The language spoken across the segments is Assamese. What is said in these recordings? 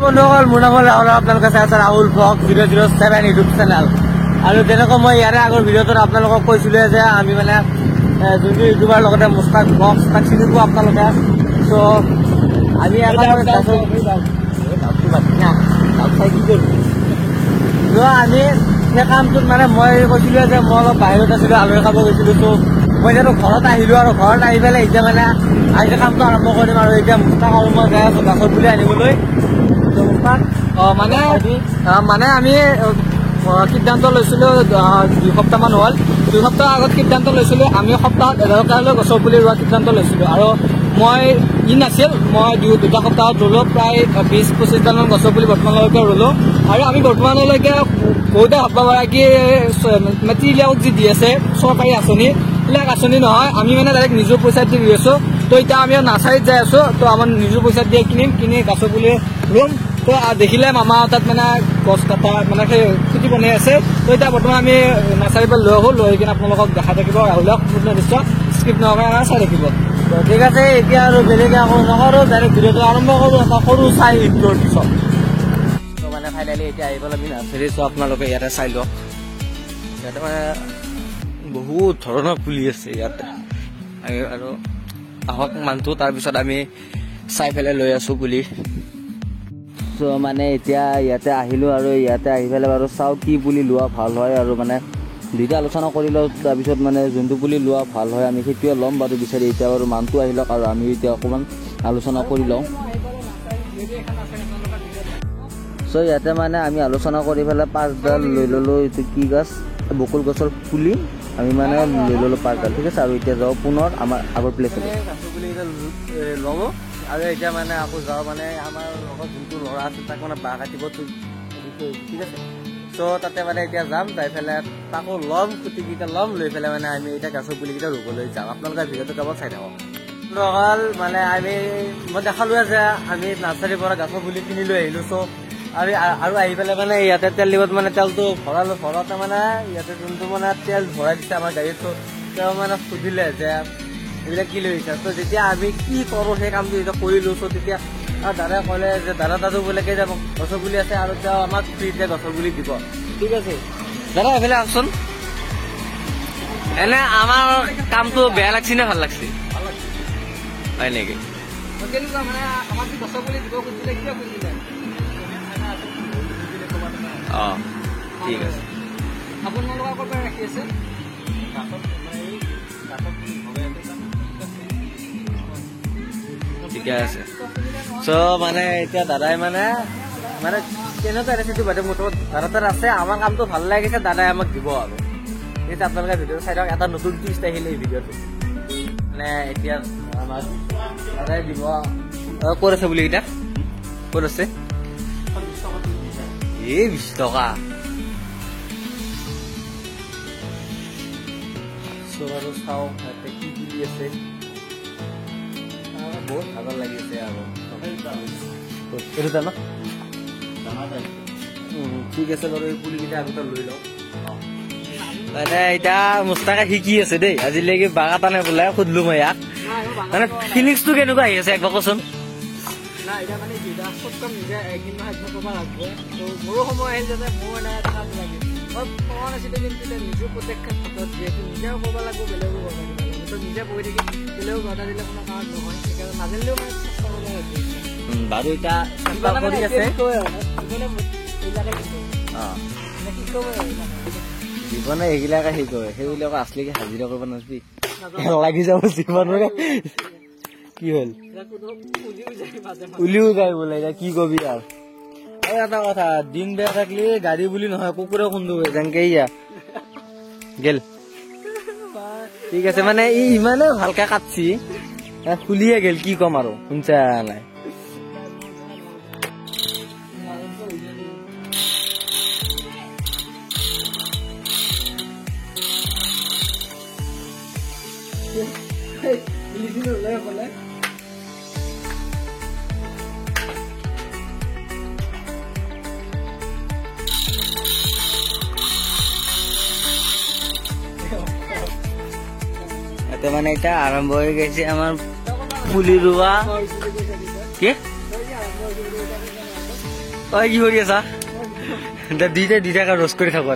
বন্ধুসকল মোৰ নাম হ'ল ৰাহুল আপোনালোকে চাই আছে ৰাহুল ব্লগ 007 ইউটিউব চেনেল আৰু যেনেকৈ মই ইয়াৰে আগৰ ভিডিঅ'টোত আপোনালোকক কৈছিলো যে আমি মানে যোনটো ইউটিউবাৰ লগতে মুস্তাক ব্লগ তাক চিনি পোৱা আপোনালোকে চ' আমি আমি সেই কামটোত মানে মই কৈছিলো যে মই অলপ বাহিৰত আছিলো আলহী খাব গৈছিলো ত' মই এতিয়াতো ঘৰত আহিলো আৰু ঘৰত আহি পেলাই এতিয়া মানে আজি কামটো আৰম্ভ কৰিম আৰু এতিয়া মুস্তাক আৰু মই যাই আছো গাছত বুলি আনিবলৈ মানে আমি সিদ্ধান্ত লৈছিলো 2 সপ্তাহমান হ'ল 2 সপ্তাহ আগত সিদ্ধান্ত লৈছিলো আমি সপ্তাহত 11 গছৰ পুলি ৰোৱা সিদ্ধান্ত লৈছিলো আৰু মই নাছিল মই 2 সপ্তাহত ৰুলো প্ৰায় 20-25 ডালমান গছৰ পুলি বৰ্তমানলৈকে ৰুলো আৰু আমি বৰ্তমানলৈকে বহুতে ভাবিব পাৰা কি মেটেৰিয়েল যি দি আছে চৰকাৰী আঁচনি এইবিলাক আঁচনি নহয় আমি মানে ডাইৰেক্ট নিজৰ পইচাত দি আছো তো এতিয়া আমি নাৰ্চাৰীত যাই আছো তো আমাৰ নিজৰ পইচাত দিয়ে কিনি গছৰ পুলি ৰুম তো দেখিলে মামা তাত মানে গছ কটা মানে সেই খেতি বনাই আছে তো এতিয়া বৰ্তমান আমি নাৰ্চাৰীৰ পৰা লৈ কিনে আপোনালোকক দেখাই থাকিব ৰাহুলক নিশ্চয় স্ক্ৰিপ্ট নকৰা চাই থাকিব তো ঠিক আছে এতিয়া আৰু বেলেগে আকৌ নকৰো ডাইৰেক্ট ভিডিঅ'টো আৰম্ভ কৰোঁ এটা সৰু চাই ইনটোৰ পিছত তো মানে ফাইনেলি এতিয়া আহি পেলাই আমি নাৰ্চাৰী চোৱা আপোনালোকে ইয়াতে চাই লওক ইয়াতে মানে বহুত ধৰণৰ পুলি আছে ইয়াতে আৰু আহক মানুহটো তাৰপিছত আমি চাই পেলাই লৈ আছো পুলি চ' মানে এতিয়া ইয়াতে আহিলোঁ আৰু ইয়াতে আহি পেলাই বাৰু চাওঁ কি পুলি লোৱা ভাল হয় আৰু মানে দুইটা আলোচনা কৰি লওঁ তাৰপিছত মানে যোনটো পুলি লোৱা ভাল হয় আমি সেইটোৱে ল'ম বাৰু বিচাৰি এতিয়া বাৰু মানুহটো আহি লওক আৰু আমি এতিয়া অকণমান আলোচনা কৰি লওঁ চ' ইয়াতে মানে আমি আলোচনা কৰি পেলাই 5ডাল লৈ ল'লোঁ এইটো কি গছ বকুল গছৰ পুলি আমি মানে লৈ ল'লোঁ 5ডাল ঠিক আছে আৰু এতিয়া যাওঁ পুনৰ আমাৰ আগৰ প্লেচলৈ পুলি ল'ব আৰু এতিয়া মানে আকৌ যাওঁ মানে আমাৰ লগত যোনটো ল'ৰা আছে তাক মানে বাঁহ কাটিব ঠিক আছে চ' তাতে মানে এতিয়া যাম যাই পেলাই তাকো ল'ম খুঁটিকেইটা ল'ম লৈ পেলাই মানে আমি এতিয়া গছৰ পুলিকেইটা ৰুবলৈ যাম আপোনালোকে ভিডিঅ'টো কেৱল চাই থাকক অকল মানে মই দেখালোৱে যে আমি নাৰ্চাৰীৰ পৰা গছৰ পুলি কিনি লৈ আহিলোঁ চ' আৰু আহি পেলাই মানে ইয়াতে তেল দিবত মানে তেলটো ভৰাওঁতে মানে ইয়াতে যোনটো মানে তেল ভৰাই দিছে আমাৰ গাড়ীত চ' তেওঁ মানে সুধিলে যে এইবিলাক কি লৈ আহিছে ত' যেতিয়া আমি কি কৰোঁ সেই কামটো যেতিয়া কৰিলোঁ চ' তেতিয়া দাদাই ক'লে যে দাদু বোলে কেইটা গছৰ পুলি আছে আৰু তেওঁ আমাক ফ্ৰীতে গছৰ পুলি দিব ঠিক আছে দাদা এইফালে আহকচোন এনে আমাৰ কামটো বেয়া লাগছি নে ভাল লাগছি হয় নেকি কেনেকুৱা মানে আমাক গছৰ পুলি দিব খুজিলে কিয় খুজিলে অঁ ঠিক আছে আপোনালোকৰ ক'ৰ পৰা ৰাখি আছে ঠিকে আছে চ' মানে এতিয়া দাদাই মানে কেনেকুৱা ৰেচিপি বাদে মোৰ দাদা তাত আছে আমাৰ কামটো ভাল লাগিছে দাদাই আমাক দিব আৰু এতিয়া আপোনালোকে ভিডিঅ'টো চাই দিয়ক এটা নতুন টুইষ্ট আহিলে এই ভিডিঅ'টো মানে এতিয়া আমাক দাদাই দিব ক'ত আছে বুলি এতিয়া ক'ত আছে 20 টকা আৰু চাওঁ ইয়াতে কি পুলি আছে বহুত ভাগৰ লাগিছে আৰু ন ঠিক আছে বাৰু এই পুলিকেইটা আগতে লৈ লওঁ মানে এতিয়া মুস্তাকে শিকি আছে দেই আজিলৈকে বাগাটা নাই বোলে সুধিলো মই ইয়াক মানে ফিলিংছটো কেনেকুৱা আহি আছে একবাৰ কচোন মোৰো সময় আহিল যাতে মোৰ নাই এটা কাম লাগে মই কোৱা নাছিলো কিন্তু নিজৰ প্ৰত্যেকখন হাতত যিহেতু নিজেও ক'ব লাগিব বেলেগো ক'ব লাগিব নিজে বহি থাকি বেলেগো ঘটা দিলে কোনো কাৰণ নহয় সেইকাৰণে নাজানিলেও মানে চেষ্টা কৰিব লাগে বাৰু এতিয়া কৰি আছে জীৱনে এইবিলাকে শিকয় সেইবিলাকক আচলিকে হাজিৰা কৰিব নাযাবি লাগি যাব জীৱনৰে কি হ'ল উলিও যায় বোলে এতিয়া কি কবি আৰু এটা কথা দিন বেয়া থাকিলে গাড়ী বুলি নহয় কুকুৰে খুন্দু যেনেকে ইয়া গেল ঠিক আছে মানে ই ইমানে ভালকে কাটছি খুলিয়ে গেল কি কম আৰু শুনছা নাই মানে এটা আৰম্ভ হৈ গৈছে আমাৰ পুলি ৰোৱা কি তই কি কৰি আছা দুইটাকে ৰোষ্ট কৰি থাকো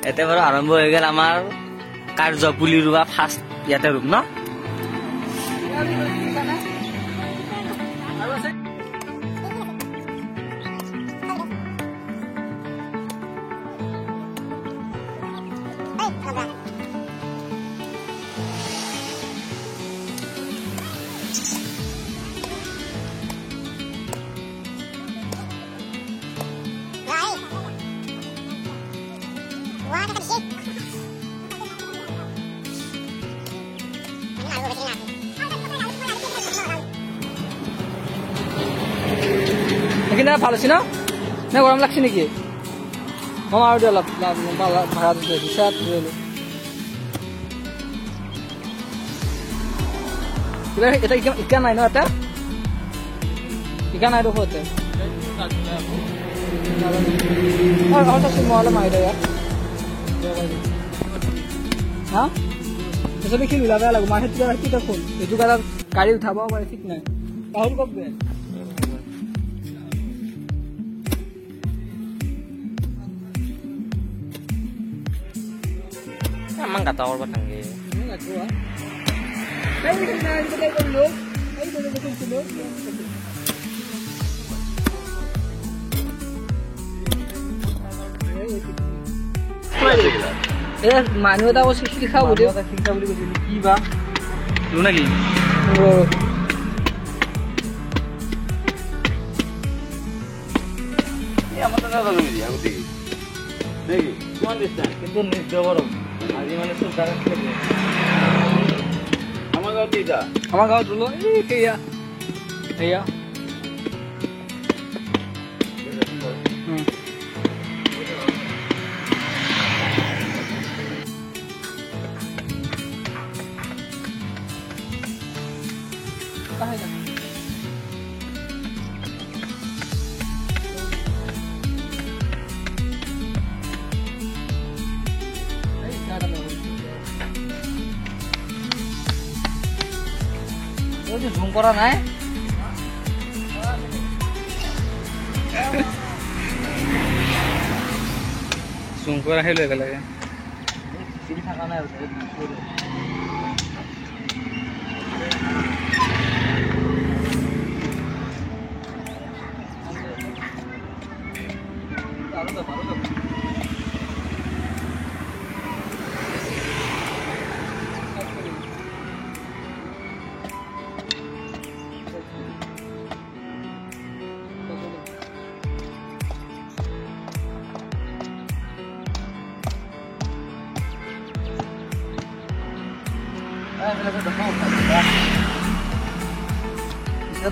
এতিয়া বাৰু আৰম্ভ হৈ গ'ল আমাৰ কাৰ্য পুলি ৰোৱা ফাৰ্ষ্ট ইয়াতে ৰুম ন সেইখিনি ভাল হৈছে ন নে গৰম লাগছে নেকি মই আৰু দিওঁ অলপ ভাড়া দিলোঁ ইকা নাই ন এটা ইকা নাই দেখো মই অলপ মাৰি দিওঁ হা চবে কি মিলাব লাগিব মাহে কি দেখোন এইটো কাৰণ গাড়ী উঠাব পাৰে ঠিক নাই ৰাহুল কওক দে Emang gak tahu apa tangge. Enggak tahu. Saya kenal kita dulu. Saya dulu dulu. মানুহ এটা শিক্ষা বুলি কৈছিল কি বা তোৰ নেকি কিন্তু নিশ্চয় গৰম আজি মানে চব জাগাত আমাৰ গাঁৱত ৰুলো এয়া জুম কৰা নাই জুম কৰা হে লৈ লাগে চিৰি থাকা নাই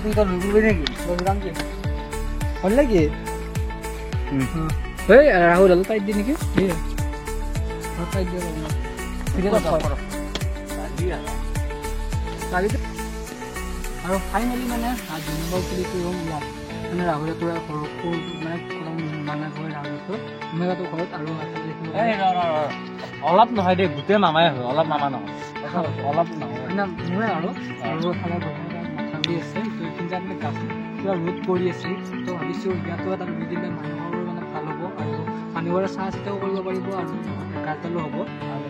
তুই তো ঢুকবি নাকি প্ৰোগ্ৰাম কি হল নাকি ৰাহুল আলো তাই দি নাকি আৰু ফাইনেলি মানে মানে ৰাহুলে তোৰ মানে ঘৰ ৰাহুলটো মেগাটো ঘৰত আৰু অলপ নহয় দেই গোটেই মামাই হয় অলপ মামা নহয় অলপ নহয় মোৰে আৰু খালে আছে গাছ কিবা ৰোধ কৰি আছে তো ভাবিছোঁ ইয়াতো এটা ৰুই দিলে মানুহৰো মানে ভাল হ'ব আৰু মানুহৰে চাহ চিতাও কৰিব পাৰিব আৰু গাছডালো হ'ব আৰু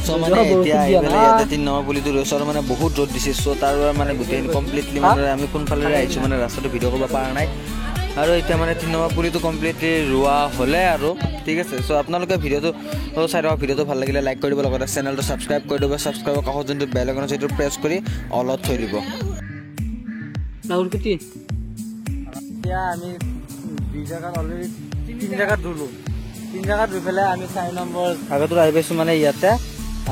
So মানে এতিয়া আহি পেলাই ইয়াতে 3 নম্বৰ পুলিটো ৰুইছো আৰু মানে বহুত ৰ'দ দিছে চ' তাৰ মানে গোটেই কমপ্লিটলি মানে আমি কোনফালে আহিছো মানে ৰাস্তাটো ভিডিঅ' কৰিব পৰা নাই আৰু এতিয়া মানে 3 নম্বৰ পুলিটো কমপ্লিটলি ৰোৱা হ'লে আৰু ঠিক আছে চ' আপোনালোকে ভিডিঅ'টো চাই থাকক ভিডিঅ'টো ভাল লাগিলে লাইক কৰি দিব লগতে চেনেলটো ছাবস্ক্ৰাইব কৰি দিব ছাবস্ক্ৰাইবৰ কাষত যোনটো বেল আইকন আছে সেইটো প্ৰেছ কৰি অলত থৈ দিব ৰাহুল কুটি এতিয়া আমি 2 জায়গাত অলৰেডি 3 জায়গাত ৰুলো 3 জায়গাত ৰুই পেলাই আমি 4 নম্বৰ জায়গাটো আহি পাইছো মানে ইয়াতে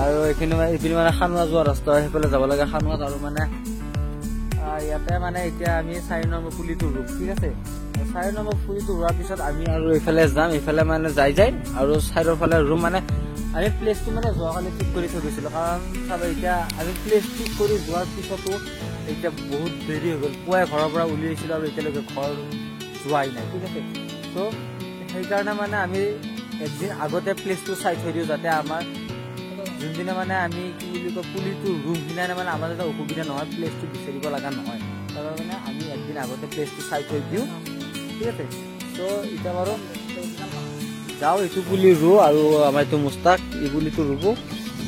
আৰু এইপিনে মানে খানুৱা যোৱা ৰাস্তা সেইফালে যাব লাগে খানুৱাত। আৰু মানে ইয়াতে মানে এতিয়া আমি 4 নম্বৰ পুলিটো ৰুম, ঠিক আছে। 4 নম্বৰ পুলিটো ৰোৱাৰ পিছত আমি আৰু এইফালে যাম, এইফালে মানে যাই আৰু চাইডৰ ফালে ৰুম। মানে আমি প্লেচটো মানে যোৱাকালি ঠিক কৰি থৈ গৈছিলোঁ, কাৰণ চাব এতিয়া আমি প্লেচ ঠিক কৰি যোৱাৰ পিছতো এতিয়া বহুত দেৰি হৈ গ'ল। পুৱাই ঘৰৰ পৰা উলিয়াইছিলোঁ আৰু এতিয়ালৈকে ঘৰ যোৱাই নাই, ঠিক আছে। ত' সেইকাৰণে মানে আমি একদিন আগতে প্লেচটো চাই থৈ দিওঁ, যাতে আমাৰ যোনদিনা মানে আমি কি বুলি কয় পুলিটো ৰুম সিদিনা মানে আমাৰ যাতে অসুবিধা নহয়, প্লেচটো বিচাৰিব লগা নহয়। তাৰ মানে আমি একদিন আগতে প্লেচটো চাই থৈ দিওঁ, ঠিক আছে। ত' এতিয়া বাৰু যাওঁ, এইটো পুলি ৰুওঁ আৰু আমাৰ এইটো মুস্তাক এই পুলিটো ৰুব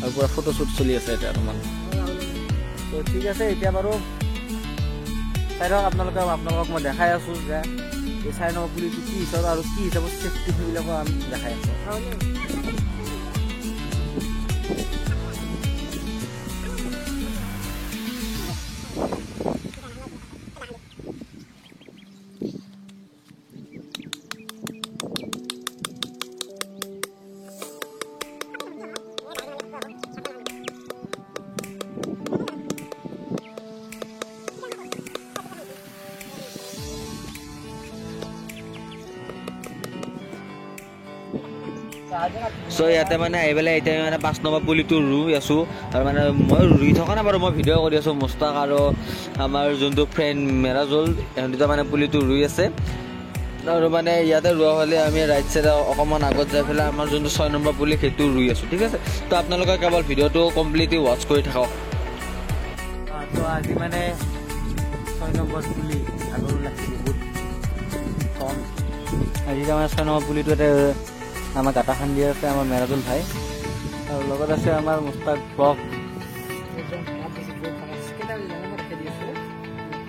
আৰু পুৰা ফটোশ্বুট চলি আছে এতিয়া তোমাৰ। ত' ঠিক আছে, এতিয়া বাৰু চাই ধৰক আপোনালোকক মই দেখাই আছোঁ যে এই 4 নম্বৰ পুলিটো কি হিচাপত আৰু কি হিচাপত চেফটি সেইবিলাকো আমি দেখাই আছোঁ। চ' ইয়াতে মানে আহি পেলাই এতিয়া মানে 5 নম্বৰ পুলিটো ৰুই আছোঁ। আৰু মানে মই ৰুই থকা নাই বাৰু, মই ভিডিঅ' কৰি আছোঁ। মুস্তাক আৰু আমাৰ যোনটো ফ্ৰেণ্ড মেৰাজুল, সিহঁতে মানে পুলিটো ৰুই আছে। আৰু মানে ইয়াতে ৰোৱা হ'লে আমি ৰাইট চাইডে অকণমান আগত যাই পেলাই আমাৰ যোনটো 6 নম্বৰ পুলি সেইটো ৰুই আছোঁ, ঠিক আছে। তো আপোনালোকে কেৱল ভিডিঅ'টো কমপ্লিটলি ৱাচ কৰি থাকক। তো আজি মানে 6 নম্বৰ পুলি আগৰো লাগিছিল বহুত কম। আজি আমাৰ 6 নম্বৰ পুলিটো এটা আমাৰ গাটা খান্দি আছে আমাৰ মেৰাজুল ভাই, আৰু লগত আছে আমাৰ মুস্তাক ব্লগ।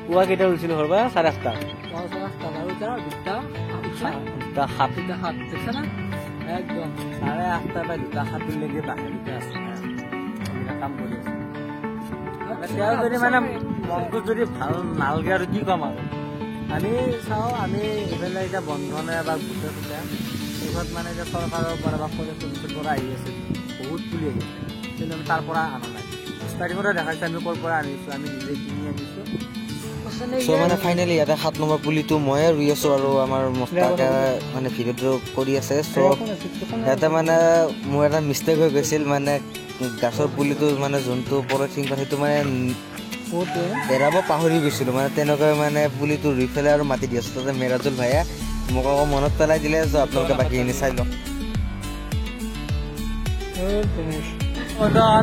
পুৱা কেইটা উঠিছিলোঁ ঘৰৰ পৰা? 8:30। একদম 8:30 বা 2:07 বাহিৰতে আছে কাম কৰি আছে। তেওঁ যদি মানে মনটো যদি ভাল নালাগে আৰু কি ক'ম আৰু। আমি চাওঁ, আমি এইফালে এতিয়া বন্ধনে বা গোটে সোটে এইবোৰত মানে এতিয়া চৰকাৰৰ পৰা বা কলেজৰ পৰা আহি আছে, বহুত পুলি আহি আছে, কিন্তু আমি তাৰ পৰা অনা নাই। ষ্টাৰ্টিঙতে দেখাইছোঁ আমি ক'ৰ পৰা আনিছোঁ, আমি নিজে কিনি আনিছোঁ। চ' মানে ফাইনেলি ইয়াতে 7 নম্বৰ পুলিটো ময়ে ৰুই আছোঁ আৰু আমাৰ মুস্তাকে মানে ভিডিঅ'টো কৰি আছে। চ' ইয়াতে মানে মোৰ এটা মিষ্টেক হৈ গৈছিল, মানে গাছৰ পুলিটো মানে যোনটো পলিথিন সেইটো মানে এৰাব পাহৰি গৈছিলোঁ। মানে তেনেকৈ মানে পুলিটো ৰুই পেলাই আৰু মাটি দি আছোঁ। তাতে মেৰাজুল ভাইয়ে মোক আকৌ মনত পেলাই দিলে, চ' আপোনালোকে বাকীখিনি চাই লওক।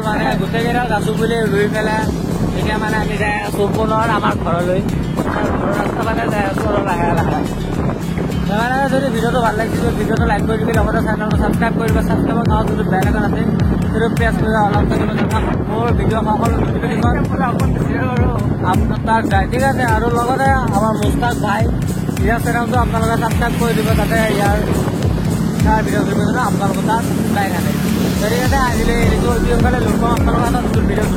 মানে গোটেইকেইটা গাছো পুলি ৰুই পেলাই এতিয়া মানে আমি যাই আছোঁ পুনৰ আমাৰ ঘৰলৈ। ঘৰৰ ৰাস্তা মানে যাই আছোঁ আৰু লাহে লাহে। মানে যদি ভিডিঅ'টো ভাল লাগিছিল, ভিডিঅ'টো লাইক কৰি দিবি, লগতে চেনেলটো ছাবস্ক্ৰাইব কৰিবা। ছাবস্ক্ৰাইবৰ কামত যদি বেল আইকন আছে সেইটো প্ৰেছ কৰি অলপ থাকিব জনাম। মোৰ ভিডিঅ' সকলো নটিফিকেশ্যন আপোনাৰ তাত যায়, ঠিক আছে। আৰু লগতে আমাৰ মুস্তাক ভাই ইয়াৰ চেনেলটো আপোনালোকে ছাবস্ক্ৰাইব কৰি দিব, যাতে ইয়াৰ ভিডিঅ' আপোনালোকৰ তাত যায় থাকে। ঠিক আছে, আজিলৈ এইটো সোনকালে লগ পাম আপোনালোকৰ এটা নতুন ভিডিঅ'